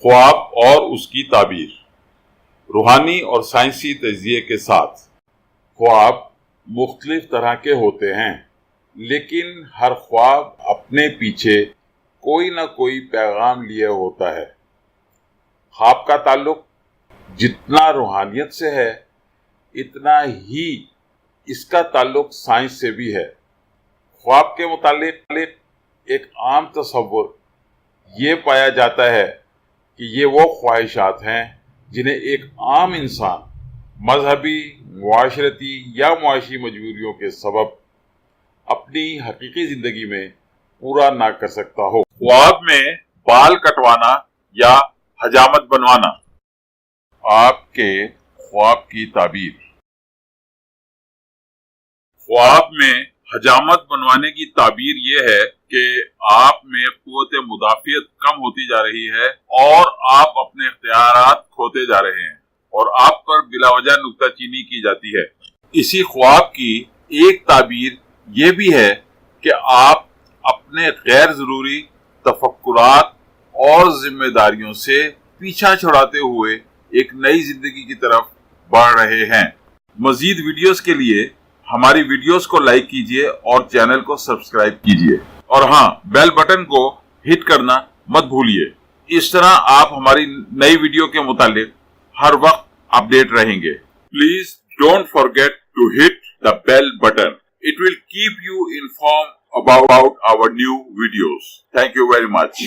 خواب اور اس کی تعبیر، روحانی اور سائنسی تجزیے کے ساتھ۔ خواب مختلف طرح کے ہوتے ہیں، لیکن ہر خواب اپنے پیچھے کوئی نہ کوئی پیغام لیے ہوتا ہے۔ خواب کا تعلق جتنا روحانیت سے ہے، اتنا ہی اس کا تعلق سائنس سے بھی ہے۔ خواب کے متعلق ایک عام تصور یہ پایا جاتا ہے کہ یہ وہ خواہشات ہیں جنہیں ایک عام انسان مذہبی، معاشرتی یا معاشی مجبوریوں کے سبب اپنی حقیقی زندگی میں پورا نہ کر سکتا ہو۔ خواب میں بال کٹوانا یا حجامت بنوانا۔ آپ کے خواب کی تعبیر۔ خواب میں حجامت بنوانے کی تعبیر یہ ہے کہ آپ میں قوت مدافعت کم ہوتی جا رہی ہے اور آپ اپنے اختیارات کھوتے جا رہے ہیں اور آپ پر بلا وجہ نکتہ چینی کی جاتی ہے۔ اسی خواب کی ایک تعبیر یہ بھی ہے کہ آپ اپنے غیر ضروری تفکرات اور ذمہ داریوں سے پیچھا چھڑاتے ہوئے ایک نئی زندگی کی طرف بڑھ رہے ہیں۔ مزید ویڈیوز کے لیے ہماری ویڈیوز کو لائک کیجیے اور چینل کو سبسکرائب کیجیے، اور ہاں، بیل بٹن کو ہٹ کرنا مت بھولیے۔ اس طرح آپ ہماری نئی ویڈیو کے متعلق ہر وقت اپڈیٹ رہیں گے۔ Please don't forget to hit the bell button. It will keep you informed about our new videos. Thank you very much.